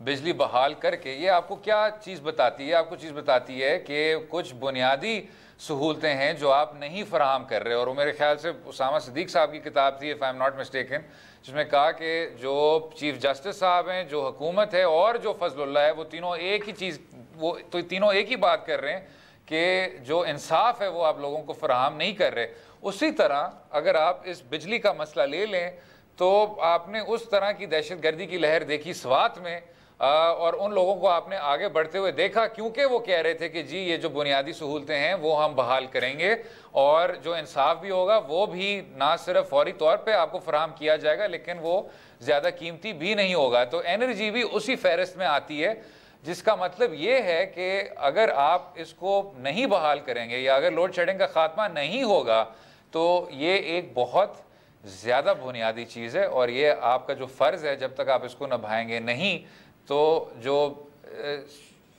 بجلی بحال کر کے یہ آپ کو کیا چیز بتاتی ہے؟ آپ کو چیز بتاتی ہے کہ کچھ بنیادی سہولتیں ہیں جو آپ نہیں فراہم کر رہے. اور وہ میرے خیال سے اسامہ صدیق صاحب کی کتاب تھی, if I'm not mistaken, جس میں کہا کہ جو چیف جسٹس صاحب ہیں, جو حکومت ہے اور جو فضل اللہ ہے, وہ تینوں ایک ہی چیز, وہ تو تینوں ایک ہی بات کر رہے ہیں کہ جو انصاف ہے وہ آپ لوگوں کو فراہم نہیں کر رہے. اسی طرح اگر آپ اس بجلی کا مسئلہ لے لیں تو آپ نے اس طرح کی دہشت گردی کی لہر دیکھی سوات میں, اور ان لوگوں کو آپ نے آگے بڑھتے ہوئے دیکھا کیونکہ وہ کہہ رہے تھے کہ جی یہ جو بنیادی سہولتیں ہیں وہ ہم بحال کریں گے, اور جو انصاف بھی ہوگا وہ بھی نہ صرف فوری طور پہ آپ کو فراہم کیا جائے گا لیکن وہ زیادہ قیمتی بھی نہیں ہوگا. تو انرجی بھی اسی فہرست میں آتی ہے, جس کا مطلب یہ ہے کہ اگر آپ اس کو نہیں بحال کریں گے یا اگر لوڈ شیڈنگ کا خاتمہ نہیں ہوگا تو یہ ایک بہت زیادہ بنیادی چیز ہے, اور یہ آپ کا جو فرض ہے جب تک آپ اس کو نبھائیں گے نہیں تو جو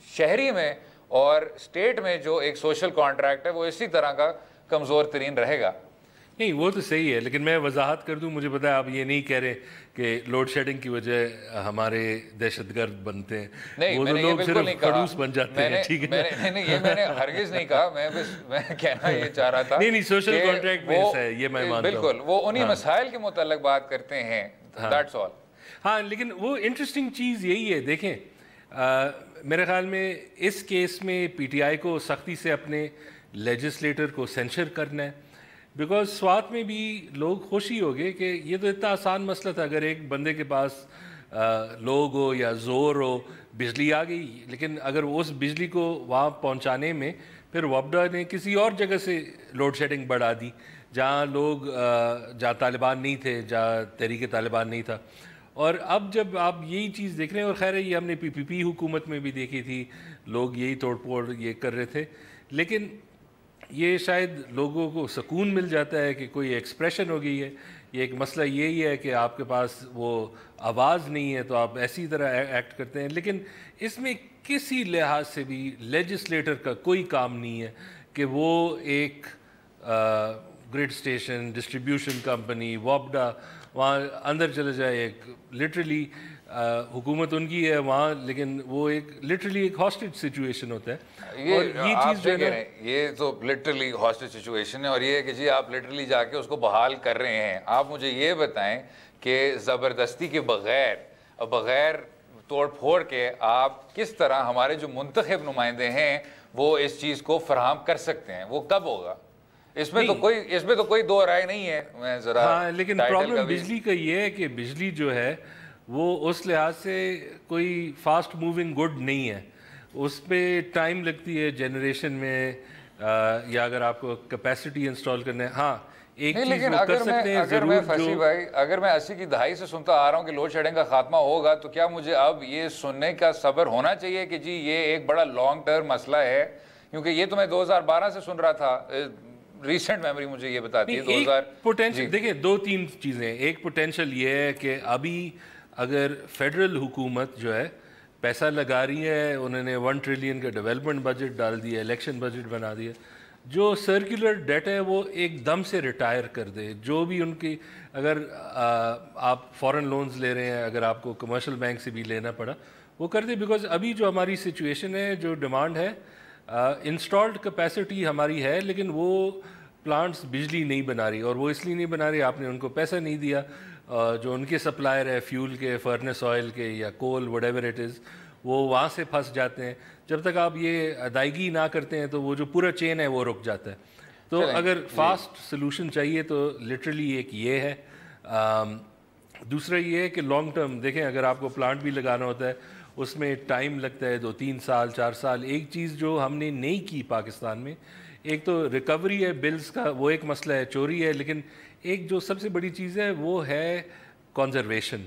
شہری میں اور اسٹیٹ میں جو ایک سوشل کانٹریکٹ ہے وہ اسی طرح کا کمزور ترین رہے گا. نہیں وہ تو صحیح ہے, لیکن میں وضاحت کر دوں, مجھے پتا ہے آپ یہ نہیں کہہ رہے کہ لوڈ شیڈنگ کی وجہ ہمارے دہشت گرد بنتے ہیں, نہیں وہ میں تو نے یہ لوگ بالکل صرف نہیں کہا, خڑوس بن جاتے ہیں. ٹھیک ہے, نہیں یہ میں نے ہرگز نہیں کہا, میں کہنا یہ چاہ رہا تھا نہیں سوشل کانٹریکٹ میں ایسا ہے, یہ میں مانتا ہوں. بالکل وہ انہی مسائل کے متعلق بات کرتے ہیں, دیٹس آل. ہاں لیکن وہ انٹرسٹنگ چیز یہی ہے, دیکھیں میرے خیال میں اس کیس میں پی ٹی آئی کو سختی سے اپنے لیجسلیٹر کو سینشر کرنا ہے, بیکاز سوات میں بھی لوگ خوشی ہو گئے کہ یہ تو اتنا آسان مسئلہ تھا, اگر ایک بندے کے پاس لوگ ہو یا زور ہو, بجلی آ گئی, لیکن اگر اس بجلی کو وہاں پہنچانے میں پھر وابڈا نے کسی اور جگہ سے لوڈ شیڈنگ بڑھا دی جہاں لوگ, جہاں طالبان نہیں تھے, جہاں تحریک طالبان نہیں تھا. اور اب جب آپ یہی چیز دیکھ رہے ہیں, اور خیر ہے یہ ہم نے پی پی پی حکومت میں بھی دیکھی تھی, لوگ یہی توڑ پھوڑ یہ کر رہے تھے, لیکن یہ شاید لوگوں کو سکون مل جاتا ہے کہ کوئی ایکسپریشن ہو گئی ہے. یہ ایک مسئلہ یہی ہے کہ آپ کے پاس وہ آواز نہیں ہے تو آپ ایسی طرح ایکٹ کرتے ہیں, لیکن اس میں کسی لحاظ سے بھی لیجسلیٹر کا کوئی کام نہیں ہے کہ وہ ایک گریڈ اسٹیشن, ڈسٹریبیوشن کمپنی, وابڈا وہاں اندر چلے جائے. ایک لٹرلی حکومت ان کی ہے وہاں, لیکن وہ ایک لٹرلی ایک ہاسٹیج سچویشن ہوتا ہے. اور یہ چیز جو ہے یہ تو لٹرلی ہاسٹیج سچویشن ہے, اور یہ ہے کہ جی آپ لٹرلی جا کے اس کو بحال کر رہے ہیں. آپ مجھے یہ بتائیں کہ زبردستی کے بغیر توڑ پھوڑ کے آپ کس طرح ہمارے جو منتخب نمائندے ہیں وہ اس چیز کو فراہم کر سکتے ہیں؟ وہ کب ہوگا؟ اس میں تو کوئی دو رائے نہیں ہے. میں ذرا ہاں, لیکن پرابلم بجلی کا یہ ہے کہ بجلی جو ہے وہ اس لحاظ سے کوئی فاسٹ موونگ گڈ نہیں ہے, اس پہ ٹائم لگتی ہے جنریشن میں, یا اگر آپ کو کیپیسٹی انسٹال کرنا ہے. ہاں ایک چیز وہ کر سکتے ہیں ضرور, فیصل بھائی اگر میں 80 کی دہائی سے سنتا آ رہا ہوں کہ لوڈ شیڈنگ کا خاتمہ ہوگا تو کیا مجھے اب یہ سننے کا صبر ہونا چاہیے کہ جی یہ ایک بڑا لانگ ٹرم مسئلہ ہے؟ کیونکہ یہ تو میں 2012 سے سن رہا تھا, ریسنٹ میموری مجھے یہ بتاتی ہے. پوٹینشل دیکھیں, دو تین چیزیں. ایک پوٹینشل یہ ہے کہ ابھی اگر فیڈرل حکومت جو ہے پیسہ لگا رہی ہے, انہوں نے 1 ٹریلین کا ڈیولپمنٹ بجٹ ڈال دیا, الیکشن بجٹ بنا دیا, جو سرکولر ڈیٹ ہے وہ ایک دم سے ریٹائر کر دے. جو بھی ان کی, اگر آپ فورن لونز لے رہے ہیں, اگر آپ کو کمرشل بینک سے بھی لینا پڑا وہ کر دے, بیکاز ابھی جو ہماری سچویشن ہے, جو ڈیمانڈ ہے, انسٹالڈ کیپیسٹی ہماری ہے, لیکن وہ پلانٹس بجلی نہیں بنا رہی, اور وہ اس لیے نہیں بنا رہی, آپ نے ان کو پیسہ نہیں دیا. جو ان کے سپلائر ہے فیول کے, فرنس آئل کے یا کول وٹ ایور اٹ از, وہ وہاں سے پھنس جاتے ہیں. جب تک آپ یہ ادائیگی نہ کرتے ہیں تو وہ جو پورا چین ہے وہ رک جاتا ہے. تو اگر فاسٹ سلوشن چاہیے تو لٹرلی ایک یہ ہے. دوسرا یہ ہے کہ لانگ ٹرم دیکھیں, اگر آپ کو پلانٹ بھی لگانا ہوتا ہے اس میں ٹائم لگتا ہے 2-3 سال 4 سال. ایک چیز جو ہم نے نہیں کی پاکستان میں, ایک تو ریکوری ہے بلز کا, وہ ایک مسئلہ ہے, چوری ہے, لیکن ایک جو سب سے بڑی چیز ہے وہ ہے کنزرویشن.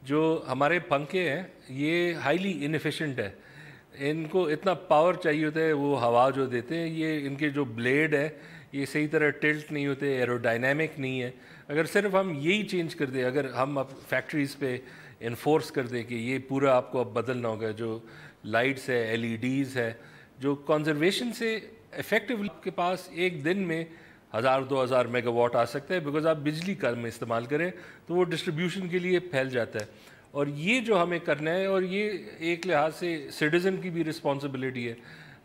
جو ہمارے پنکھے ہیں یہ ہائیلی انیفیشنٹ ہے, ان کو اتنا پاور چاہیے ہوتا ہے, وہ ہوا جو دیتے ہیں, یہ ان کے جو بلیڈ ہے یہ صحیح طرح ٹلٹ نہیں ہوتے, ایرو ڈائنامک نہیں ہے. اگر صرف ہم یہی چینج کر دیں, اگر ہم اب فیکٹریز پہ انفورس کر دیں کہ یہ پورا آپ کو اب بدلنا ہوگا, جو لائٹس ہے, LED ہے, جو کنزرویشن سے افیکٹولی کے پاس ایک دن میں 1000-2000 میگا واٹ آ سکتا ہے, بیکاز آپ بجلی کم استعمال کریں تو وہ ڈسٹریبیوشن کے لیے پھیل جاتا ہے. اور یہ جو ہمیں کرنا ہے، اور یہ ایک لحاظ سے سٹیزن کی بھی رسپانسبلٹی ہے.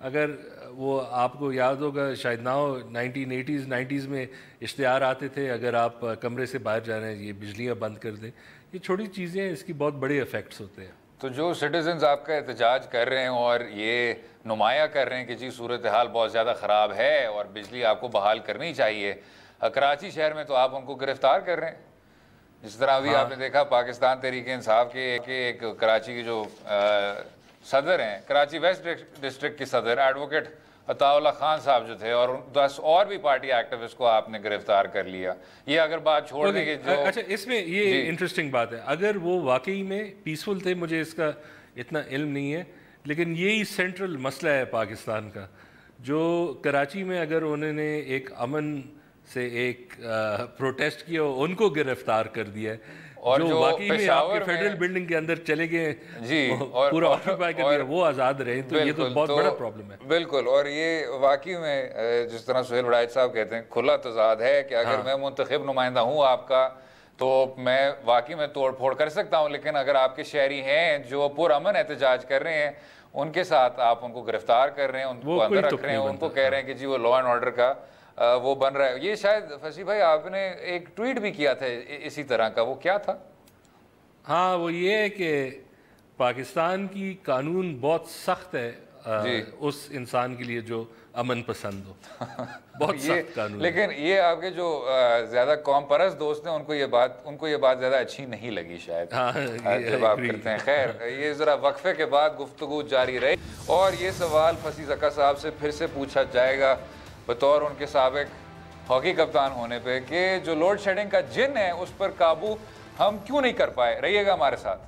اگر وہ آپ کو یاد ہوگا شاید نہ ہو، 1980s میں اشتہار آتے تھے اگر آپ کمرے سے باہر جا رہے ہیں یہ بجلیاں بند کر دیں. یہ چھوٹی چیزیں ہیں، اس کی بہت بڑے افیکٹس ہوتے ہیں. تو جو سٹیزنز آپ کا احتجاج کر رہے ہیں اور یہ نمایاں کر رہے ہیں کہ جی صورتحال بہت زیادہ خراب ہے اور بجلی آپ کو بحال کرنی چاہیے، کراچی شہر میں تو آپ ان کو گرفتار کر رہے ہیں. جس طرح ابھی آپ نے دیکھا پاکستان تحریک انصاف کے ایک کراچی کے جو صدر ہیں، کراچی ویسٹ ڈسٹرکٹ کے صدر ایڈوکیٹ عطا اللہ خان صاحب جو تھے، اور 10 اور بھی پارٹی ایکٹیوسٹ کو آپ نے گرفتار کر لیا. یہ اگر بات چھوڑ دیں کہ جو اچھا اس میں یہ انٹرسٹنگ بات ہے، اگر وہ واقعی میں پیسفل تھے، مجھے اس کا اتنا علم نہیں ہے، لیکن یہی سینٹرل مسئلہ ہے پاکستان کا. جو کراچی میں اگر انہوں نے ایک امن سے ایک پروٹیسٹ کیا، ان کو گرفتار کر دیا ہے. اور جو واقعی میں آپ کے فیڈرل بلڈنگ کے اندر چلے گئے پورا آکوپائی کر دیا، وہ آزاد رہے، تو یہ تو بہت بڑا پرابلم ہے. بالکل. اور یہ واقعی میں جس طرح سہیل وڑائچ صاحب کہتے ہیں کھلا تضاد ہے کہ اگر میں منتخب نمائندہ ہوں آپ کا تو میں واقعی میں توڑ پھوڑ کر سکتا ہوں، لیکن اگر آپ کے شہری ہیں جو پرامن احتجاج کر رہے ہیں ان کے ساتھ آپ ان کو گرفتار کر رہے ہیں، ان کو اندر رکھ رہے ہیں، ان کو کہہ رہے ہیں کہ جی وہ لا اینڈ آرڈر کا وہ بن رہا ہے. یہ شاید فصیح بھائی آپ نے ایک ٹویٹ بھی کیا تھا اسی طرح کا، وہ کیا تھا؟ ہاں وہ یہ ہے کہ پاکستان کی قانون بہت سخت ہے اس انسان کے لیے جو امن پسند ہو. بہت سخت قانون. لیکن یہ آپ کے جو زیادہ قوم پرست دوست ہیں ان کو یہ بات زیادہ اچھی نہیں لگی شاید جب آپ کرتے ہیں. خیر، یہ ذرا وقفے کے بعد گفتگو جاری رہی اور یہ سوال فصیح زکا صاحب سے پھر سے پوچھا جائے گا بطور ان کے سابق ہاکی کپتان ہونے پہ کہ جو لوڈ شیڈنگ کا جن ہے اس پر قابو ہم کیوں نہیں کر پائے. رہیے گا ہمارے ساتھ.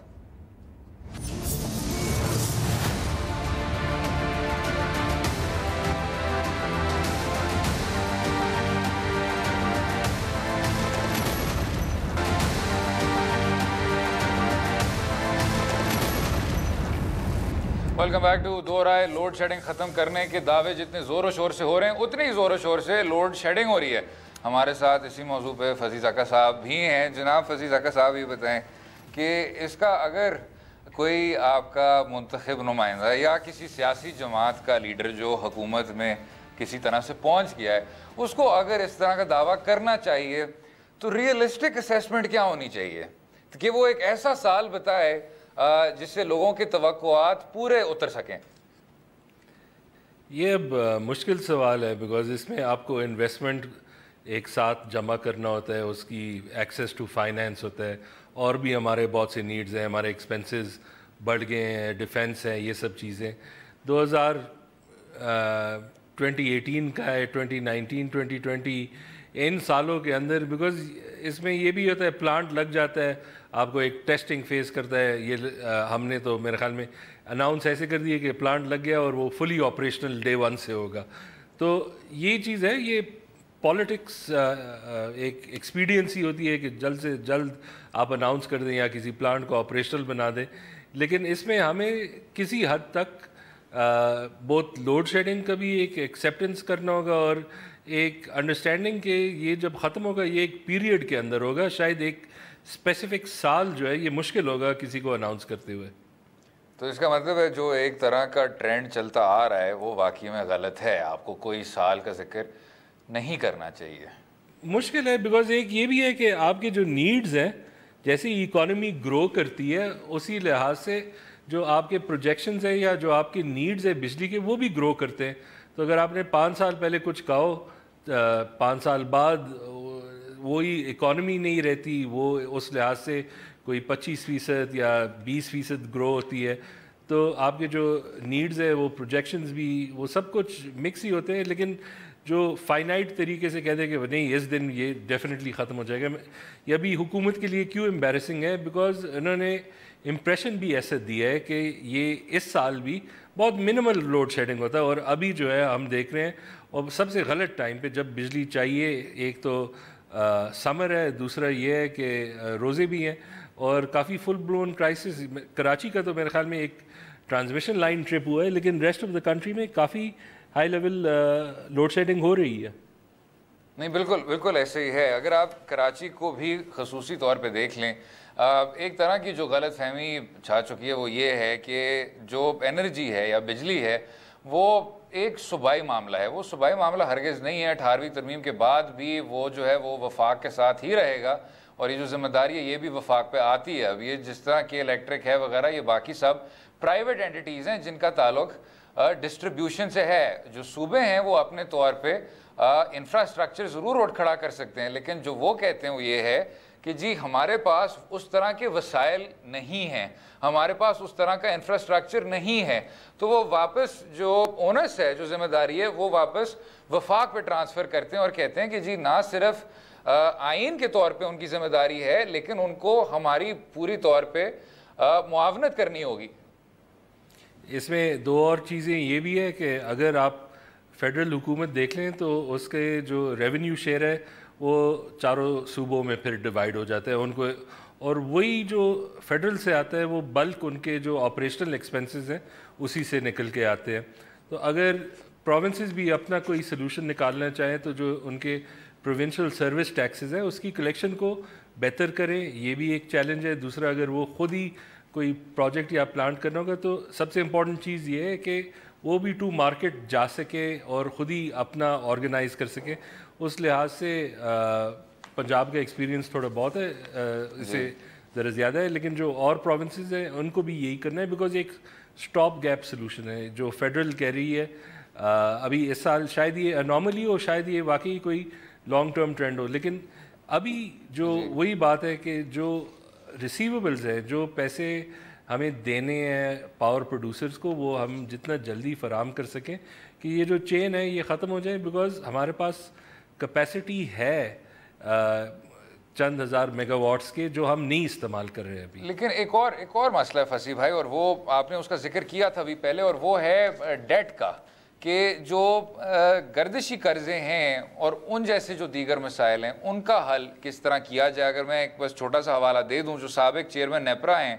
ویلکم بیک ٹو دو رائے. لوڈ شیڈنگ ختم کرنے کے دعوے جتنے زور و شور سے ہو رہے ہیں اتنی ہی زور و شور سے لوڈ شیڈنگ ہو رہی ہے. ہمارے ساتھ اسی موضوع پہ فصیح زکا صاحب بھی ہیں. جناب فصیح زکا صاحب یہ بتائیں کہ اس کا اگر کوئی آپ کا منتخب نمائندہ یا کسی سیاسی جماعت کا لیڈر جو حکومت میں کسی طرح سے پہنچ گیا ہے، اس کو اگر اس طرح کا دعویٰ کرنا چاہیے تو ریئلسٹک اسیسمنٹ کیا ہونی چاہیے کہ وہ ایک ایسا سال بتائے جس سے لوگوں کی توقعات پورے اتر سکیں؟ یہ اب مشکل سوال ہے، بیکاز اس میں آپ کو انویسٹمنٹ ایک ساتھ جمع کرنا ہوتا ہے، اس کی ایکسیس ٹو فائنینس ہوتا ہے، اور بھی ہمارے بہت سے نیڈز ہیں، ہمارے ایکسپینسز بڑھ گئے ہیں، ڈیفینس ہے، یہ سب چیزیں. 2018 کا ہے، 2019 2020 ان سالوں کے اندر، بیکاز اس میں یہ بھی ہوتا ہے پلانٹ لگ جاتا ہے، آپ کو ایک ٹیسٹنگ فیز کرتا ہے. یہ ہم نے تو میرے خیال میں اناؤنس ایسے کر دیے کہ پلانٹ لگ گیا اور وہ فلی آپریشنل ڈے 1 سے ہوگا. تو یہ چیز ہے، یہ پالیٹکس ایک ایکسپیڈینسی ہوتی ہے کہ جلد سے جلد آپ اناؤنس کر دیں یا کسی پلانٹ کو آپریشنل بنا دیں. لیکن اس میں ہمیں کسی حد تک بہت لوڈ شیڈنگ کا بھی ایک ایکسیپٹنس کرنا ہوگا اور ایک انڈرسٹینڈنگ کہ یہ جب ختم ہوگا یہ ایک پیریڈ کے اندر ہوگا. شاید ایک اسپیسیفک سال جو ہے یہ مشکل ہوگا کسی کو اناؤنس کرتے ہوئے. تو اس کا مطلب ہے جو ایک طرح کا ٹرینڈ چلتا آ رہا ہے وہ واقعی میں غلط ہے، آپ کو کوئی سال کا ذکر نہیں کرنا چاہیے. مشکل ہے بیکاز ایک یہ بھی ہے کہ آپ کے جو نیڈز ہیں، جیسے اکانومی گرو کرتی ہے اسی لحاظ سے جو آپ کے پروجیکشنز ہیں یا جو آپ کے نیڈز ہیں بجلی کے وہ بھی گرو کرتے ہیں. تو اگر آپ نے 5 سال پہلے کچھ کہا ہو، 5 سال بعد وہی اکانومی نہیں رہتی، وہ اس لحاظ سے کوئی 25% یا 20% گرو ہوتی ہے، تو آپ کے جو نیڈز ہیں وہ پروجیکشنز بھی وہ سب کچھ مکس ہی ہوتے ہیں. لیکن جو فائنائٹ طریقے سے کہتے ہیں کہ نہیں اس دن یہ ڈیفینیٹلی ختم ہو جائے گا، یہ بھی حکومت کے لیے کیوں امبیرسنگ ہے، بیکاز انہوں نے امپریشن بھی ایسا دیا ہے کہ یہ اس سال بھی بہت منیمل لوڈ شیڈنگ ہوتا ہے. اور ابھی جو ہے ہم دیکھ رہے ہیں، اور سب سے غلط ٹائم پہ جب بجلی چاہیے، ایک تو سمر ہے، دوسرا یہ ہے کہ روزے بھی ہیں اور کافی فل بلون کرائسس. کراچی کا تو میرے خیال میں ایک ٹرانسمیشن لائن ٹرپ ہوا ہے، لیکن ریسٹ آف دا کنٹری میں کافی ہائی لیول لوڈ شیڈنگ ہو رہی ہے. نہیں بالکل بالکل ایسے ہی ہے. اگر آپ کراچی کو بھی خصوصی طور پہ دیکھ لیں، ایک طرح کی جو غلط فہمی چھا چکی ہے وہ یہ ہے کہ جو انرجی ہے یا بجلی ہے وہ ایک صوبائی معاملہ ہے. وہ صوبائی معاملہ ہرگز نہیں ہے. 18ویں ترمیم کے بعد بھی وہ جو ہے وہ وفاق کے ساتھ ہی رہے گا, اور یہ جو ذمہ داری ہے یہ بھی وفاق پہ آتی ہے. اب یہ جس طرح کہ الیکٹرک ہے وغیرہ, یہ باقی سب پرائیویٹ اینٹیٹیز ہیں جن کا تعلق ڈسٹریبیوشن سے ہے. جو صوبے ہیں وہ اپنے طور پہ انفراسٹرکچر ضرور اٹھ کھڑا کر سکتے ہیں, لیکن جو وہ کہتے ہیں وہ یہ ہے کہ جی ہمارے پاس اس طرح کے وسائل نہیں ہیں, ہمارے پاس اس طرح کا انفراسٹرکچر نہیں ہے. تو وہ واپس جو اونس ہے, جو ذمہ داری ہے, وہ واپس وفاق پہ ٹرانسفر کرتے ہیں اور کہتے ہیں کہ جی نہ صرف آئین کے طور پہ ان کی ذمہ داری ہے, لیکن ان کو ہماری پوری طور پہ معاونت کرنی ہوگی. اس میں دو اور چیزیں یہ بھی ہے کہ اگر آپ فیڈرل حکومت دیکھ لیں تو اس کے جو ریونیو شیئر ہے وہ چاروں صوبوں میں پھر ڈیوائیڈ ہو جاتا ہے ان کو, اور وہی جو فیڈرل سے آتا ہے وہ بلک ان کے جو آپریشنل ایکسپنسز ہیں اسی سے نکل کے آتے ہیں. تو اگر پروونسز بھی اپنا کوئی سلوشن نکالنا چاہیں تو جو ان کے پروونشل سروس ٹیکسز ہیں اس کی کلیکشن کو بہتر کریں, یہ بھی ایک چیلنج ہے. دوسرا, اگر وہ خود ہی کوئی پروجیکٹ یا پلانٹ کرنا ہوگا تو سب سے امپورٹنٹ چیز یہ ہے کہ وہ بھی ٹو مارکیٹ جا سکے اور خود ہی اپنا آرگنائز کر سکے. اس لحاظ سے پنجاب کا ایکسپیرینس تھوڑا بہت ہے, اس سے ذرا زیادہ ہے, لیکن جو اور پروونسز ہیں ان کو بھی یہی کرنا ہے, بیکاز ایک اسٹاپ گیپ سلوشن ہے جو فیڈرل کہہ رہی ہے. ابھی اس سال شاید یہ انارملی ہو, شاید یہ واقعی کوئی لانگ ٹرم ٹرینڈ ہو, لیکن ابھی جو وہی بات ہے کہ جو ریسیویبلز ہیں, جو پیسے ہمیں دینے ہیں پاور پروڈیوسرز کو, وہ ہم جتنا جلدی فراہم کر سکیں کہ یہ جو چین ہے یہ ختم ہو جائے, بیکاز ہمارے پاس کیپیسٹی ہے چند ہزار میگا واٹس کے جو ہم نہیں استعمال کر رہے ہیں ابھی. لیکن ایک اور مسئلہ ہے فصیح بھائی, اور وہ آپ نے اس کا ذکر کیا تھا ابھی پہلے, اور وہ ہے ڈیٹ کا, کہ جو گردشی قرضے ہیں اور ان جیسے جو دیگر مسائل ہیں ان کا حل کس طرح کیا جائے. اگر میں ایک بس چھوٹا سا حوالہ دے دوں, جو سابق چیئرمین نیپرا ہیں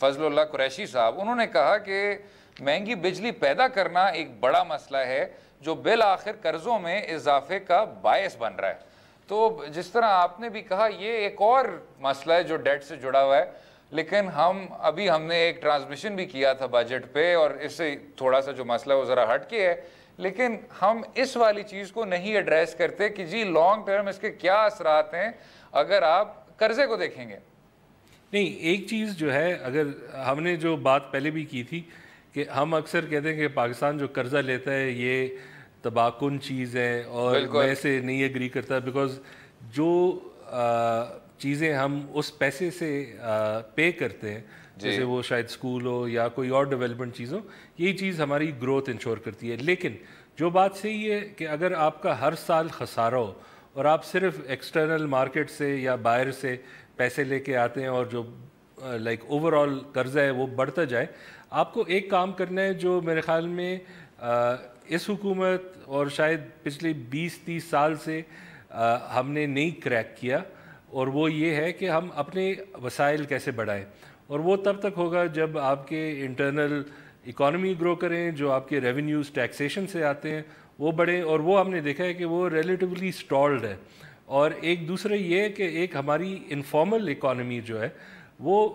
فضل اللہ قریشی صاحب, انہوں نے کہا کہ مہنگی بجلی پیدا کرنا ایک بڑا مسئلہ ہے جو بالآخر قرضوں میں اضافے کا باعث بن رہا ہے. تو جس طرح آپ نے بھی کہا یہ ایک اور مسئلہ ہے جو ڈیٹ سے جڑا ہوا ہے, لیکن ہم نے ایک ٹرانسمیشن بھی کیا تھا بجٹ پہ, اور اس سے تھوڑا سا جو مسئلہ وہ ذرا ہٹ کے ہے, لیکن ہم اس والی چیز کو نہیں ایڈریس کرتے کہ جی لانگ ٹرم اس کے کیا اثرات ہیں اگر آپ قرضے کو دیکھیں گے. نہیں, ایک چیز جو ہے, اگر ہم نے جو بات پہلے بھی کی تھی کہ ہم اکثر کہتے ہیں کہ پاکستان جو قرضہ لیتا ہے یہ تباہ کن چیز ہے, اور میں اسے نہیں ایگری کرتا, بیکاز جو چیزیں ہم اس پیسے سے پے کرتے ہیں, جیسے وہ شاید اسکول ہو یا کوئی اور ڈیولپمنٹ چیز ہو, یہی چیز ہماری گروتھ انشور کرتی ہے. لیکن جو بات صحیح ہے کہ اگر آپ کا ہر سال خسارہ ہو اور آپ صرف ایکسٹرنل مارکیٹ سے یا باہر سے پیسے لے کے آتے ہیں اور جو لائک اوور آل قرضہ ہے وہ بڑھتا جائے, آپ کو ایک کام کرنا ہے جو میرے خیال میں اس حکومت اور شاید پچھلے 20-30 سال سے ہم نے نہیں کریک کیا, اور وہ یہ ہے کہ ہم اپنے وسائل کیسے بڑھائیں. اور وہ تب تک ہوگا جب آپ کے انٹرنل اکانومی گرو کریں, جو آپ کے ریونیوز ٹیکسیشن سے آتے ہیں وہ بڑھیں, اور وہ ہم نے دیکھا ہے کہ وہ ریلیٹیولی سٹالڈ ہے. اور ایک دوسرا یہ ہے کہ ایک ہماری انفارمل اکانومی جو ہے وہ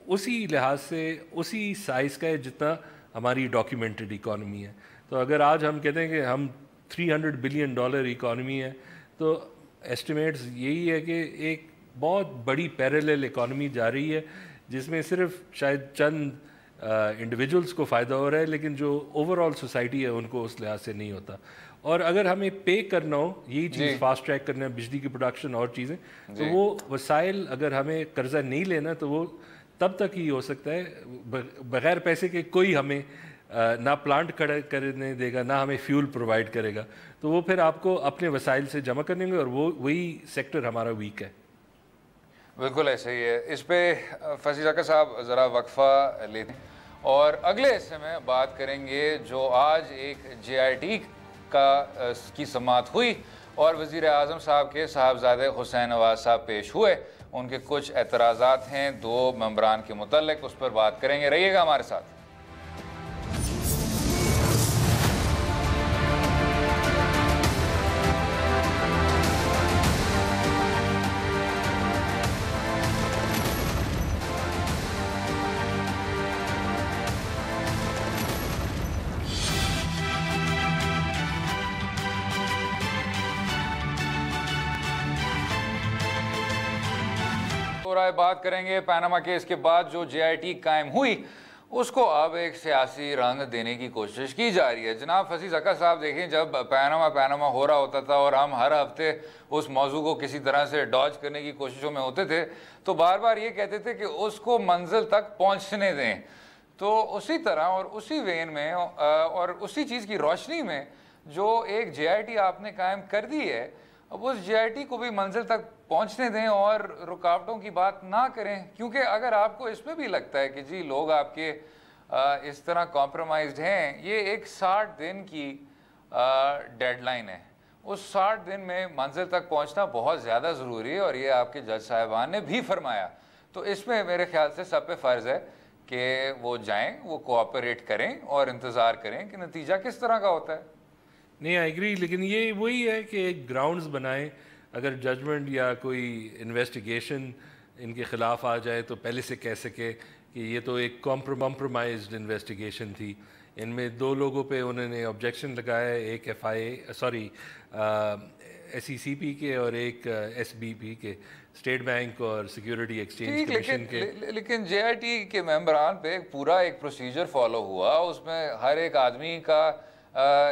اسی لحاظ سے اسی سائز کا ہے جتنا ہماری ڈاکیومنٹڈ اکانومی ہے. تو اگر آج ہم کہتے ہیں کہ ہم $300 بلین اکانومی ہے, تو ایسٹیمیٹس یہی ہے کہ ایک بہت بڑی پیرالل اکانومی جا رہی ہے جس میں صرف شاید چند انڈیویجولس کو فائدہ ہو رہا ہے, لیکن جو اوور آل سوسائٹی ہے ان کو اس لحاظ سے نہیں ہوتا. اور اگر ہمیں پے کرنا ہو, یہی چیز فاسٹ ٹریک کرنا ہے, بجلی کی پروڈکشن اور چیزیں, تو وہ وسائل اگر ہمیں قرضہ نہیں لینا تو وہ تب تک ہی ہو سکتا ہے. بغیر پیسے کے کوئی ہمیں نہ پلانٹ کرنے دے گا, نہ ہمیں فیول پرووائڈ کرے گا, تو وہ پھر آپ کو اپنے وسائل سے جمع کریں گے, اور وہی سیکٹر ہمارا ویک ہے. بالکل ایسے ہی ہے. اس پہ فصیح زکا صاحب ذرا وقفہ لیتے ہیں, اور اگلے حصے میں بات کریں گے جو آج ایک JIT کی سماعت ہوئی اور وزیر اعظم صاحب کے صاحبزادے حسین نواز صاحب پیش ہوئے. ان کے کچھ اعتراضات ہیں 2 ممبران کے متعلق, اس پر بات کریں گے. رہیے گا ہمارے ساتھ. بات کریں گے پیناما کیس کے بعد جو جے آئی ٹی قائم ہوئی اس کو اب ایک سیاسی رنگ دینے کی کوشش کی جا رہی ہے. جناب فصیح زکا صاحب دیکھیں, جب پیناما ہو رہا ہوتا تھا اور ہم ہر ہفتے اس موضوع کو کسی طرح سے ڈاج کرنے کی کوششوں میں ہوتے تھے تو بار بار یہ کہتے تھے کہ اس کو منزل تک پہنچنے دیں. تو اسی طرح اور اسی وین میں اور اسی چیز کی روشنی میں جو ایک جے آئی ٹی آپ نے قائم کر دی ہے, اب اس جے آئی ٹی کو بھی منزل تک پہنچنے دیں اور رکاوٹوں کی بات نہ کریں. کیونکہ اگر آپ کو اس میں بھی لگتا ہے کہ جی لوگ آپ کے اس طرح کمپرومائزڈ ہیں, یہ ایک 60 دن کی ڈیڈ لائن ہے, اس 60 دن میں منزل تک پہنچنا بہت زیادہ ضروری ہے اور یہ آپ کے جج صاحبان نے بھی فرمایا. تو اس میں میرے خیال سے سب پہ فرض ہے کہ وہ جائیں, وہ کوآپریٹ کریں اور انتظار کریں کہ نتیجہ کس طرح کا ہوتا ہے. نہیں آئی ایگری, لیکن یہ وہی ہے کہ ایک گراؤنڈز بنائیں. اگر ججمنٹ یا کوئی انویسٹیگیشن ان کے خلاف آ جائے تو پہلے سے کہہ سکے کہ یہ تو ایک کمپرومائزڈ انویسٹیگیشن تھی. ان میں 2 لوگوں پہ انہوں نے آبجیکشن لگایا, ایک ایس ای سی پی کے اور ایک ایس بی پی کے, اسٹیٹ بینک اور سیکیورٹی ایکسچینج کمیشن کے. لیکن جے آئی ٹی کے ممبران پہ پورا ایک پروسیجر فالو ہوا, اس میں ہر ایک آدمی کا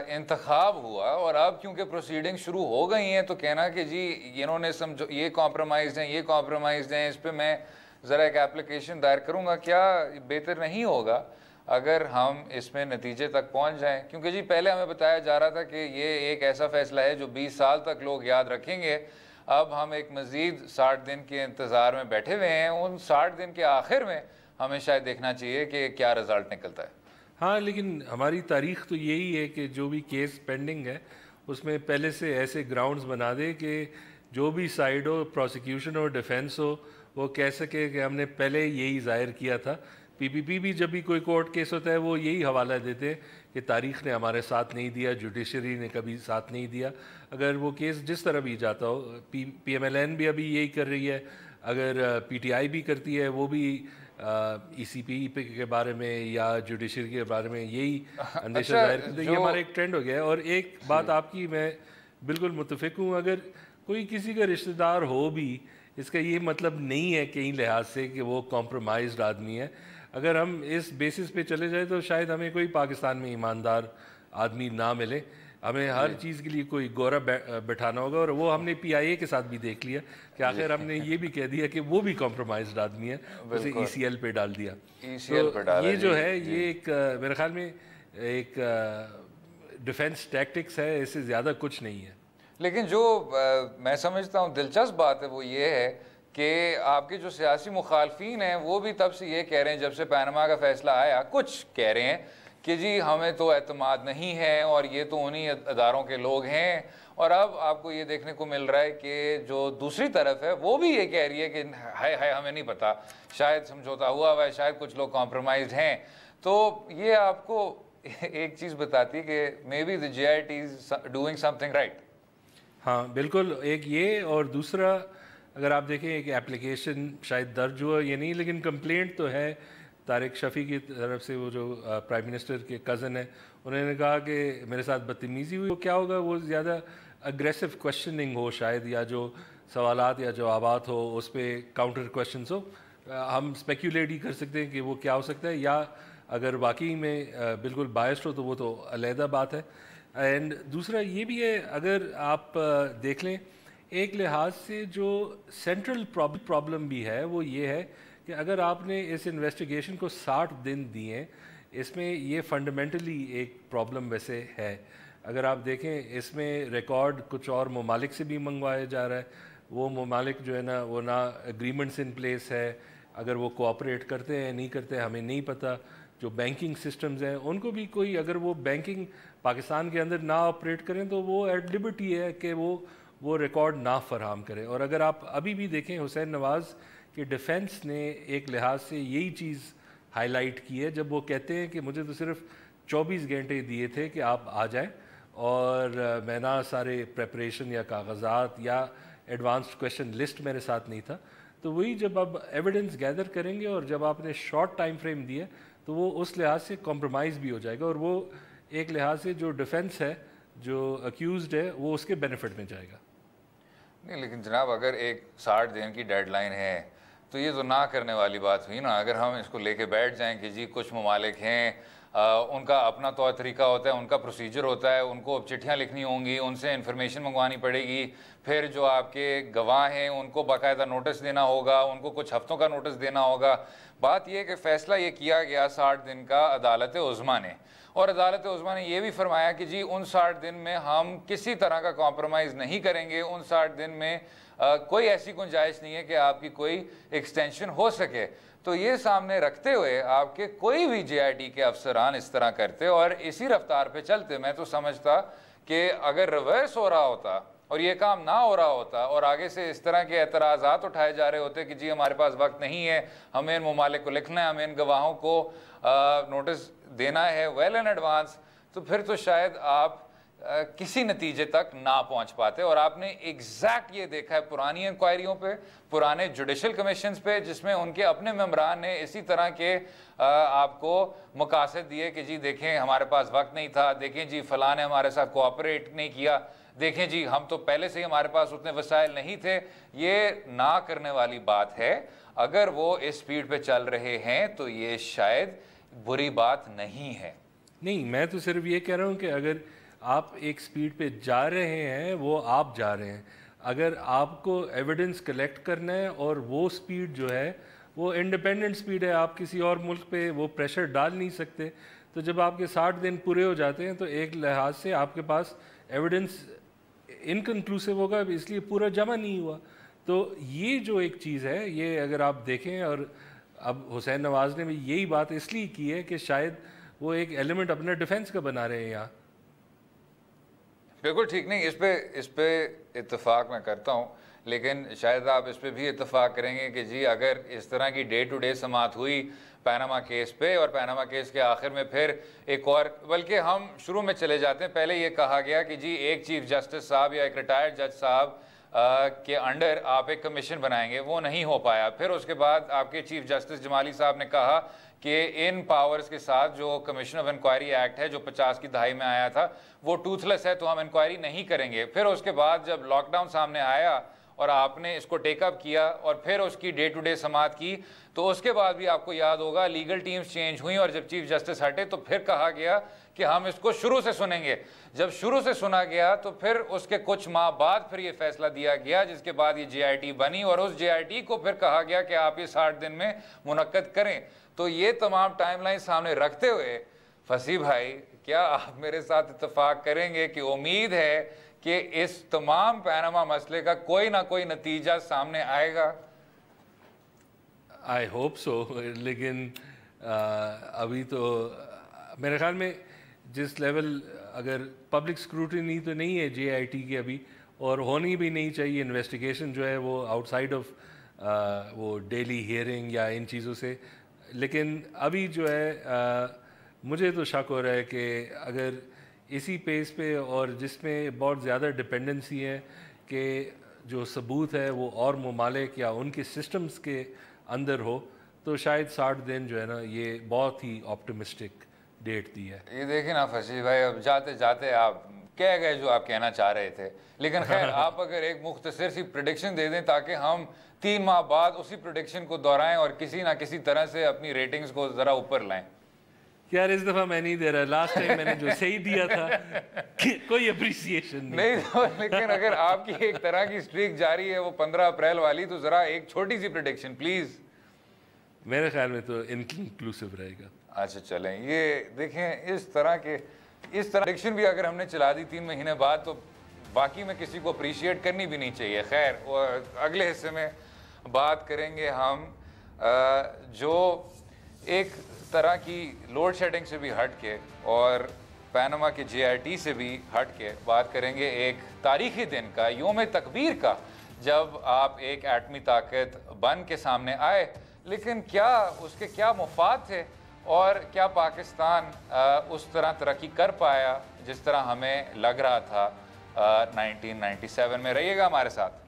انتخاب ہوا, اور اب کیونکہ پروسیڈنگ شروع ہو گئی ہیں تو کہنا کہ جی انہوں نے سمجھو یہ کمپرومائزڈ ہیں, یہ کمپرومائزڈ ہیں, اس پہ میں ذرا ایک اپلیکیشن دائر کروں گا, کیا بہتر نہیں ہوگا اگر ہم اس میں نتیجے تک پہنچ جائیں؟ کیونکہ جی پہلے ہمیں بتایا جا رہا تھا کہ یہ ایک ایسا فیصلہ ہے جو 20 سال تک لوگ یاد رکھیں گے. اب ہم ایک مزید 60 دن کے انتظار میں بیٹھے ہوئے ہیں, ان 60 دن کے آخر میں ہمیں شاید دیکھنا چاہیے کہ کیا رزلٹ نکلتا ہے. ہاں, لیکن ہماری تاریخ تو یہی ہے کہ جو بھی کیس پینڈنگ ہے اس میں پہلے سے ایسے گراؤنڈز بنا دے کہ جو بھی سائڈ ہو, پروسیکیوشن ہو, ڈیفینس ہو, وہ کہہ سکے کہ ہم نے پہلے یہی ظاہر کیا تھا. پی پی پی بھی جب بھی کوئی کورٹ کیس ہوتا ہے وہ یہی حوالہ دیتے کہ تاریخ نے ہمارے ساتھ نہیں دیا, جوڈیشری نے کبھی ساتھ نہیں دیا. اگر وہ کیس جس طرح بھی جاتا ہو, پی ایم ایل این بھی ابھی یہی کر رہی ہے, اگر پی ٹی آئی بھی کرتی ہے, وہ بھی ای سی پی کے بارے میں یا جوڈیشری کے بارے میں یہی اندیشہ ظاہر کرتے ہیں. یہ ہمارا ایک ٹرینڈ ہو گیا ہے. اور ایک بات آپ کی میں بالکل متفق ہوں, اگر کوئی کسی کا رشتہ دار ہو بھی, اس کا یہ مطلب نہیں ہے کہیں لحاظ سے کہ وہ کمپرومائزڈ آدمی ہے. اگر ہم اس بیسس پہ چلے جائیں تو شاید ہمیں کوئی پاکستان میں ایماندار آدمی نہ ملے. ہمیں ہر چیز کے لیے کوئی گورا بٹھانا ہوگا, اور وہ ہم نے پی آئی اے کے ساتھ بھی دیکھ لیا کہ آخر ہم نے یہ بھی کہہ دیا کہ وہ بھی کمپرومائزڈ آدمی ہے, اسے ای سی ایل پہ ڈال دیا. یہ جو ہے یہ ایک میرے خیال میں ایک ڈیفینس ٹیکٹکس ہے, اس سے زیادہ کچھ نہیں ہے. لیکن جو میں سمجھتا ہوں دلچسپ بات ہے وہ یہ ہے کہ آپ کے جو سیاسی مخالفین ہیں وہ بھی تب سے یہ کہہ رہے ہیں, جب سے پیناما کا فیصلہ آیا, کچھ کہہ رہے ہیں کہ جی ہمیں تو اعتماد نہیں ہے اور یہ تو انہی اداروں کے لوگ ہیں. اور اب آپ کو یہ دیکھنے کو مل رہا ہے کہ جو دوسری طرف ہے وہ بھی یہ کہہ رہی ہے کہ ہائے ہمیں نہیں پتا, شاید سمجھوتا ہوا ہے, شاید کچھ لوگ کمپرومائزڈ ہیں. تو یہ آپ کو ایک چیز بتاتی ہے کہ maybe the J I T is doing something right. ہاں بالکل, ایک یہ, اور دوسرا اگر آپ دیکھیں ایک اپلیکیشن شاید درج ہوا یہ نہیں, لیکن کمپلینٹ تو ہے طارق شفیع کی طرف سے, وہ جو پرائم منسٹر کے کزن ہیں, انہوں نے کہا کہ میرے ساتھ بدتمیزی ہوئی. کیا ہوگا, وہ زیادہ اگریسو کوشچننگ ہو شاید, یا جو سوالات یا جوابات ہو اس پہ کاؤنٹر کوشچنس ہو. ہم اسپیکولیٹ ہی کر سکتے ہیں کہ وہ کیا ہو سکتا ہے, یا اگر واقعی میں بالکل بائسڈ ہو تو وہ تو علیحدہ بات ہے. اینڈ دوسرا یہ بھی ہے, اگر آپ دیکھ لیں ایک لحاظ سے جو سینٹرل پرابلم بھی ہے وہ یہ ہے کہ اگر آپ نے اس انویسٹیگیشن کو 60 دن دیے, اس میں یہ فنڈامنٹلی ایک پرابلم ویسے ہے. اگر آپ دیکھیں اس میں ریکارڈ کچھ اور ممالک سے بھی منگوایا جا رہا ہے, وہ ممالک جو ہے نا وہ نہ اگریمنٹس ان پلیس ہے, اگر وہ کوآپریٹ کرتے ہیں نہیں کرتے ہمیں نہیں پتہ. جو بینکنگ سسٹمز ہیں ان کو بھی کوئی, اگر وہ بینکنگ پاکستان کے اندر نہ آپریٹ کریں تو وہ ایٹ لبرٹی ہے کہ وہ ریکارڈ نہ فراہم کرے. اور اگر آپ ابھی بھی دیکھیں حسین نواز کہ ڈیفینس نے ایک لحاظ سے یہی چیز ہائی لائٹ کی ہے, جب وہ کہتے ہیں کہ مجھے تو صرف 24 گھنٹے دیے تھے کہ آپ آ جائیں, اور میں نہ سارے پریپریشن یا کاغذات یا ایڈوانسڈ کویشچن لسٹ میرے ساتھ نہیں تھا. تو وہی جب آپ ایویڈنس گیدر کریں گے اور جب آپ نے شارٹ ٹائم فریم دیا تو وہ اس لحاظ سے کمپرومائز بھی ہو جائے گا, اور وہ ایک لحاظ سے جو ڈیفینس ہے, جو اکیوزڈ ہے, وہ اس کے بینیفٹ میں جائے گا. نہیں لیکن جناب اگر ایک 60 دن کی ڈیڈ لائن ہے تو یہ تو نہ کرنے والی بات ہوئی نا. اگر ہم اس کو لے کے بیٹھ جائیں کہ جی کچھ ممالک ہیں ان کا اپنا طور طریقہ ہوتا ہے, ان کا پروسیجر ہوتا ہے, ان کو چٹھیاں لکھنی ہوں گی, ان سے انفارمیشن منگوانی پڑے گی, پھر جو آپ کے گواہ ہیں ان کو باقاعدہ نوٹس دینا ہوگا, ان کو کچھ ہفتوں کا نوٹس دینا ہوگا. بات یہ کہ فیصلہ یہ کیا گیا 60 دن کا عدالت عظمیٰ نے, اور عدالت عظمیٰ نے یہ بھی فرمایا کہ جی ان 60 دن میں ہم کسی طرح کا کمپرومائز نہیں کریں گے, ان 60 دن میں کوئی ایسی گنجائش نہیں ہے کہ آپ کی کوئی ایکسٹینشن ہو سکے. تو یہ سامنے رکھتے ہوئے آپ کے کوئی بھی جے آئی ٹی کے افسران اس طرح کرتے اور اسی رفتار پہ چلتے, میں تو سمجھتا کہ اگر ریورس ہو رہا ہوتا اور یہ کام نہ ہو رہا ہوتا اور آگے سے اس طرح کے اعتراضات اٹھائے جا رہے ہوتے کہ جی ہمارے پاس وقت نہیں ہے, ہمیں ان ممالک کو لکھنا ہے, ہمیں ان گواہوں کو نوٹس دینا ہے ویل ان ایڈوانس, تو پھر تو شاید آپ کسی نتیجے تک نہ پہنچ پاتے. اور آپ نے ایگزیکٹ یہ دیکھا ہے پرانی انکوائریوں پہ, پرانے جوڈیشل کمیشنز پہ, جس میں ان کے اپنے ممبران نے اسی طرح کے آپ کو مقاصد دیے کہ جی دیکھیں ہمارے پاس وقت نہیں تھا, دیکھیں جی فلاں نے ہمارے ساتھ کوآپریٹ نہیں کیا, دیکھیں جی ہم تو پہلے سے ہی ہمارے پاس اتنے وسائل نہیں تھے. یہ نہ کرنے والی بات ہے. اگر وہ اس سپیڈ پہ چل رہے ہیں تو یہ شاید بری بات نہیں ہے. نہیں, میں تو صرف یہ کہہ رہا ہوں کہ اگر آپ ایک سپیڈ پہ جا رہے ہیں, وہ آپ جا رہے ہیں, اگر آپ کو ایویڈنس کلیکٹ کرنا ہے اور وہ سپیڈ جو ہے وہ انڈیپینڈنٹ سپیڈ ہے, آپ کسی اور ملک پہ وہ پریشر ڈال نہیں سکتے, تو جب آپ کے 60 دن پورے ہو جاتے ہیں تو ایک لحاظ سے آپ کے پاس ایویڈنس انکنکلوسیو ہوگا, اس لیے پورا جمع نہیں ہوا. تو یہ جو ایک چیز ہے, یہ اگر آپ دیکھیں, اور اب حسین نواز نے بھی یہی بات اس لیے کی ہے کہ شاید وہ ایک ایلیمنٹ اپنا ڈیفینس کا بنا رہے ہیں یہاں. بالکل ٹھیک نہیں, اس پہ اتفاق میں کرتا ہوں, لیکن شاید آپ اس پہ بھی اتفاق کریں گے کہ جی اگر اس طرح کی ڈے ٹو ڈے سماعت ہوئی پیناما کیس پہ, اور پیناما کیس کے آخر میں پھر ایک اور, بلکہ ہم شروع میں چلے جاتے ہیں, پہلے یہ کہا گیا کہ جی ایک چیف جسٹس صاحب یا ایک ریٹائرڈ جج صاحب کے انڈر آپ ایک کمیشن بنائیں گے, وہ نہیں ہو پایا. پھر اس کے بعد آپ کے چیف جسٹس جمالی صاحب نے کہا کہ ان پاورز کے ساتھ جو کمیشن آف انکوائری ایکٹ ہے جو 50 کی دہائی میں آیا تھا وہ ٹوتھ لیس ہے, تو ہم انکوائری نہیں کریں گے. پھر اس کے بعد جب لاک ڈاؤن سامنے آیا اور آپ نے اس کو ٹیک اپ کیا اور پھر اس کی ڈے ٹو ڈے سماعت کی, تو اس کے بعد بھی آپ کو یاد ہوگا لیگل ٹیمز چینج ہوئیں, اور جب چیف جسٹس ہٹے تو پھر کہا گیا کہ ہم اس کو شروع سے سنیں گے. جب شروع سے سنا گیا تو پھر اس کے کچھ ماہ بعد پھر یہ فیصلہ دیا گیا, جس کے بعد یہ جے آئی ٹی بنی, اور اس جے آئی ٹی کو پھر کہا گیا کہ آپ یہ 60 دن میں منعقد کریں. تو یہ تمام ٹائم لائن سامنے رکھتے ہوئے فصیح بھائی, کیا آپ میرے ساتھ اتفاق کریں گے کہ امید ہے کہ اس تمام پیناما مسئلے کا کوئی نہ کوئی نتیجہ سامنے آئے گا؟ آئی ہوپ سو, لیکن ابھی تو میرے خیال میں جس لیول, اگر پبلک اسکروٹنی تو نہیں ہے جے آئی ٹی کی ابھی, اور ہونی بھی نہیں چاہیے, انویسٹیگیشن جو ہے وہ آؤٹ سائڈ آف وہ ڈیلی ہیئرنگ یا ان چیزوں سے, لیکن ابھی جو ہے مجھے تو شک ہو رہا ہے کہ اگر اسی پیس پہ, اور جس میں بہت زیادہ ڈپینڈنسی ہے کہ جو ثبوت ہے وہ اور ممالک یا ان کے سسٹمز کے اندر ہو, تو شاید 60 دن جو ہے نا یہ بہت ہی آپٹمسٹک ڈیٹ دی ہے. یہ دیکھیں نا فصیح بھائی, اب جاتے جاتے آپ کہہ گئے جو آپ کہنا چاہ رہے تھے, لیکن خیر آپ اگر ایک مختصر سی پریڈکشن دے دیں تاکہ ہم 3 ماہ بعد اسی پریڈکشن کو دہرائیں اور کسی نہ کسی طرح سے اپنی ریٹنگز کو ذرا اوپر لائیں. یار اس دفعہ میں نہیں دے رہا, لاسٹ ٹائم میں نے جو صحیح دیا تھا کوئی اپریسیشن نہیں, لیکن اگر آپ کی ایک طرح کی اسٹریک جاری ہے وہ 15 اپریل والی, تو ذرا ایک چھوٹی سی پریڈکشن پلیز. میرے خیال میں تو انکلوسیو رہے گا. اچھا چلیں, یہ دیکھیں اس طرح پریڈکشن بھی اگر ہم نے چلا دی 3 مہینے بعد تو باقی میں کسی کو اپریشیٹ کرنی بھی نہیں چاہیے. خیر, اگلے حصے میں بات کریں گے ہم جو ایک طرح کی لوڈ شیڈنگ سے بھی ہٹ کے اور پیناما کے جے آئی ٹی سے بھی ہٹ کے بات کریں گے ایک تاریخی دن کا, یوم تکبیر کا, جب آپ ایک ایٹمی طاقت بن کے سامنے آئے. لیکن کیا اس کے کیا مفاد تھے, اور کیا پاکستان اس طرح ترقی کر پایا جس طرح ہمیں لگ رہا تھا 1997 میں. رہیے گا ہمارے ساتھ.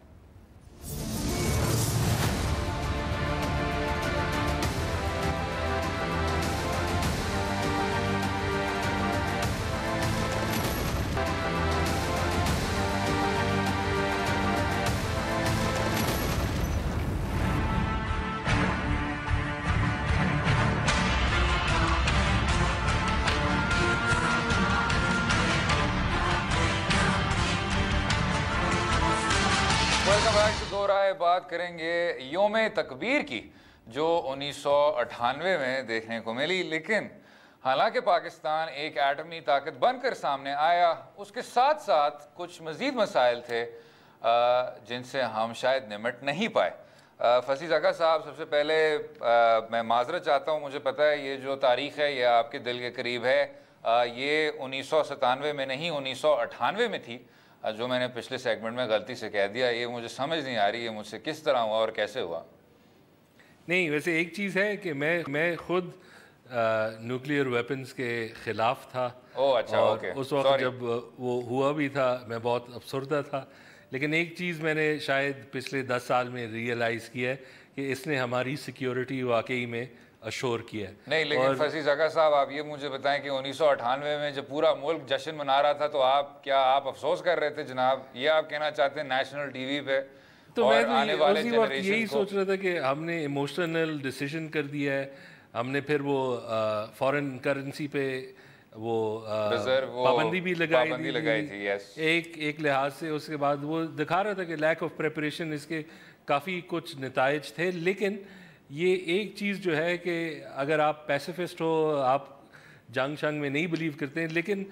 دو رائے بات کریں گے یوم تکبیر کی جو 1998 میں دیکھنے کو ملی، لیکن حالانکہ پاکستان ایک ایٹمی طاقت بن کر سامنے آیا، اس کے ساتھ ساتھ کچھ مزید مسائل تھے جن سے ہم شاید نمٹ نہیں پائے۔ فصیح زکا صاحب، سب سے پہلے میں معذرت چاہتا ہوں، مجھے پتہ ہے یہ جو تاریخ ہے یہ آپ کے دل کے قریب ہے، یہ 1997 میں نہیں 1998 میں تھی، جو میں نے پچھلے سیگمنٹ میں غلطی سے کہہ دیا۔ یہ مجھے سمجھ نہیں آ رہی ہے مجھ سے کس طرح ہوا اور کیسے ہوا۔ نہیں، ویسے ایک چیز ہے کہ میں خود نیوکلیئر ویپنز کے خلاف تھا، اور اس وقت جب وہ ہوا بھی تھا میں بہت افسردہ تھا، لیکن ایک چیز میں نے شاید پچھلے 10 سال میں ریئلائز کیا ہے کہ اس نے ہماری سیکیورٹی واقعی میں اشور کیا ہے۔ نہیں، لیکن فصیح زکا صاحب آپ یہ مجھے بتائیں کہ 1998 میں جب پورا ملک جشن منا رہا تھا تو آپ افسوس کر رہے تھے جناب؟ یہ آپ کہنا چاہتے ہیں نیشنل ٹی وی پہ؟ تو میں تو اسی وقت یہی سوچ رہا تھا کہ ہم نے ایموشنل ڈیسیژن کر دیا ہے، ہم نے پھر وہ فارن کرنسی پہ وہ پابندی بھی لگائی تھی ایک لحاظ سے۔ اس کے بعد وہ دکھا رہا تھا کہ لیک آف پریپریشن، اس کے کافی کچھ نتائج تھے، لیکن یہ ایک چیز جو ہے کہ اگر آپ پیسیفسٹ ہو، آپ جنگ شنگ میں نہیں بلیو کرتے ہیں، لیکن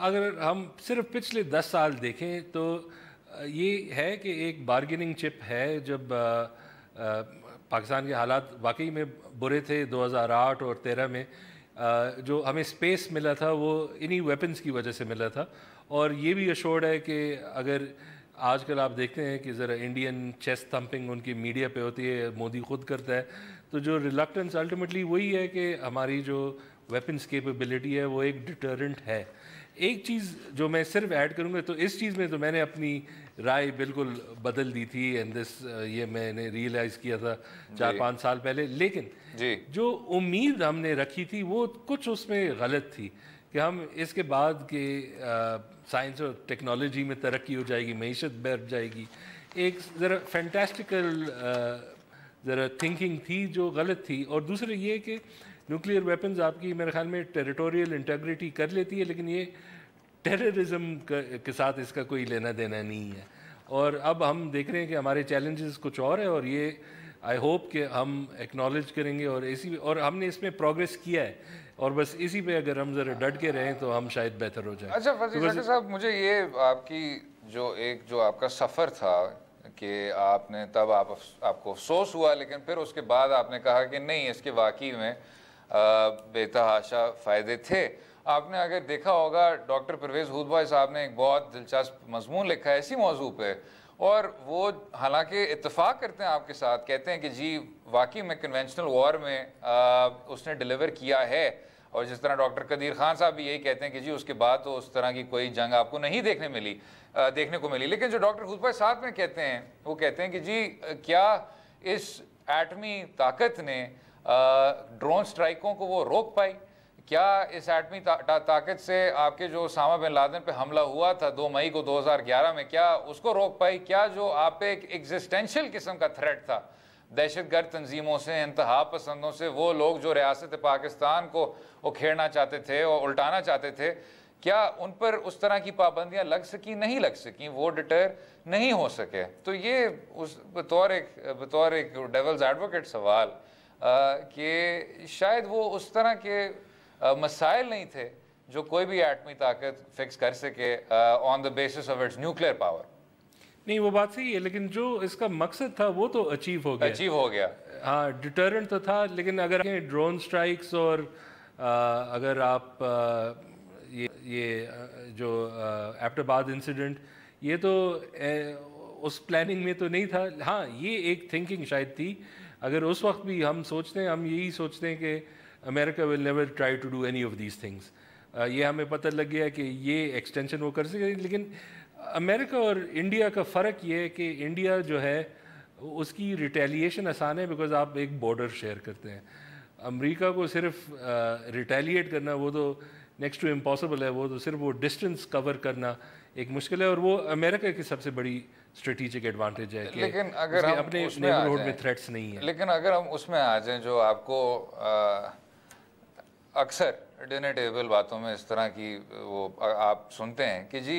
اگر ہم صرف پچھلے 10 سال دیکھیں تو یہ ہے کہ ایک بارگیننگ چپ ہے۔ جب پاکستان کے حالات واقعی میں برے تھے 2008 اور 13 میں، جو ہمیں سپیس ملا تھا وہ انہی ویپنز کی وجہ سے ملا تھا، اور یہ بھی ایشورڈ ہے کہ اگر آج کل آپ دیکھتے ہیں کہ ذرا انڈین چیسٹ تھمپنگ ان کی میڈیا پہ ہوتی ہے، مودی خود کرتا ہے، تو جو ریلکٹنس الٹیمیٹلی وہی ہے کہ ہماری جو ویپنز کیپیبلٹی ہے وہ ایک ڈیٹرنٹ ہے۔ ایک چیز جو میں صرف ایڈ کروں گا، تو اس چیز میں تو میں نے اپنی رائے بالکل بدل دی تھی، یہ میں نے ریئلائز کیا تھا 4-5 سال پہلے، لیکن جو امید ہم نے رکھی تھی وہ کچھ اس میں غلط تھی کہ ہم اس کے بعد کہ سائنس اور ٹیکنالوجی میں ترقی ہو جائے گی، معیشت بڑھ جائے گی، ایک ذرا فینٹاسٹیکل ذرا تھنکنگ تھی جو غلط تھی۔ اور دوسرے یہ کہ نیوکلیئر ویپنز آپ کی میرے خیال میں ٹیریٹوریل انٹیگریٹی کر لیتی ہے، لیکن یہ ٹیررزم کے ساتھ اس کا کوئی لینا دینا نہیں ہے۔ اور اب ہم دیکھ رہے ہیں کہ ہمارے چیلنجز کچھ اور ہیں، اور یہ آئی ہوپ کہ ہم ایکنالج کریں گے، اور ہم نے اس میں پروگریس کیا ہے، اور بس اسی پہ اگر ہم ذرا ڈٹ کے رہیں تو ہم شاید بہتر ہو جائیں۔ اچھا فصیح زکا صاحب، مجھے یہ آپ کی جو آپ کا سفر تھا کہ آپ نے تب آپ کو افسوس ہوا، لیکن پھر اس کے بعد آپ نے کہا کہ نہیں، اس کے واقعی میں بے تحاشا فائدے تھے۔ آپ نے اگر دیکھا ہوگا ڈاکٹر پرویز ہود بھائی صاحب نے ایک بہت دلچسپ مضمون لکھا ہے اسی موضوع پہ، اور وہ حالانکہ اتفاق کرتے ہیں آپ کے ساتھ، کہتے ہیں کہ جی واقعی میں کنونشنل وار میں اس نے ڈیلیور کیا ہے، اور جس طرح ڈاکٹر قدیر خان صاحب بھی یہی کہتے ہیں کہ جی اس کے بعد تو اس طرح کی کوئی جنگ آپ کو نہیں دیکھنے کو ملی۔ لیکن جو ڈاکٹر ہود بھائی صاحب میں کہتے ہیں، وہ کہتے ہیں کہ جی کیا اس ایٹمی طاقت نے ڈرون سٹرائکوں کو وہ روک پائی؟ کیا اس ایٹمی طاقت سے آپ کے جو اسامہ بن لادن پہ حملہ ہوا تھا 2 مئی کو 2011 میں، کیا اس کو روک پائی؟ کیا جو آپ پہ ایک ایگزسٹینشیل قسم کا تھریٹ تھا دہشت گرد تنظیموں سے، انتہا پسندوں سے، وہ لوگ جو ریاست پاکستان کو اکھیڑنا چاہتے تھے اور الٹانا چاہتے تھے، کیا ان پر اس طرح کی پابندیاں لگ سکیں؟ نہیں لگ سکیں، وہ ڈٹر نہیں ہو سکے؟ تو یہ بطور ایک ڈیولز ایڈوکیٹ سوال کہ شاید وہ اس طرح کے مسائل نہیں تھے جو کوئی بھی ایٹمی طاقت فکس کر سکے on the basis of its nuclear power. نہیں، وہ بات صحیح ہے، لیکن جو اس کا مقصد تھا وہ تو اچیو ہو گیا۔ ہاں، ڈیٹرنٹ تو تھا، لیکن اگر ڈرون سٹرائکس اور اگر آپ یہ جو ایبٹ آباد انسیڈنٹ، یہ تو اس پلاننگ میں تو نہیں تھا۔ ہاں، یہ ایک تھنکنگ شاید تھی، اگر اس وقت بھی ہم یہی سوچتے ہیں کہ America will never try to do any of these things, یہ ہمیں پتہ لگ گیا کہ یہ ایکسٹینشن وہ کر سکے۔ لیکن امریکہ اور انڈیا کا فرق یہ ہے کہ انڈیا جو ہے اس کی ریٹیلیشن آسان ہے، بیکاز آپ ایک بارڈر شیئر کرتے ہیں۔ امریکہ کو صرف ریٹیلیٹ کرنا وہ تو نیکسٹ ٹو امپاسبل ہے، وہ تو صرف وہ ڈسٹنس کور کرنا ایک مشکل ہے، اور وہ امریکہ کی سب سے بڑی اسٹریٹجک ایڈوانٹیج ہے کہ اپنے نیبرہڈ میں تھریٹس نہیں ہیں۔ لیکن اگر ہم اس میں آ جائیں جو آپ کو اکثر ڈنر ٹیبل باتوں میں اس طرح کی وہ آپ سنتے ہیں کہ جی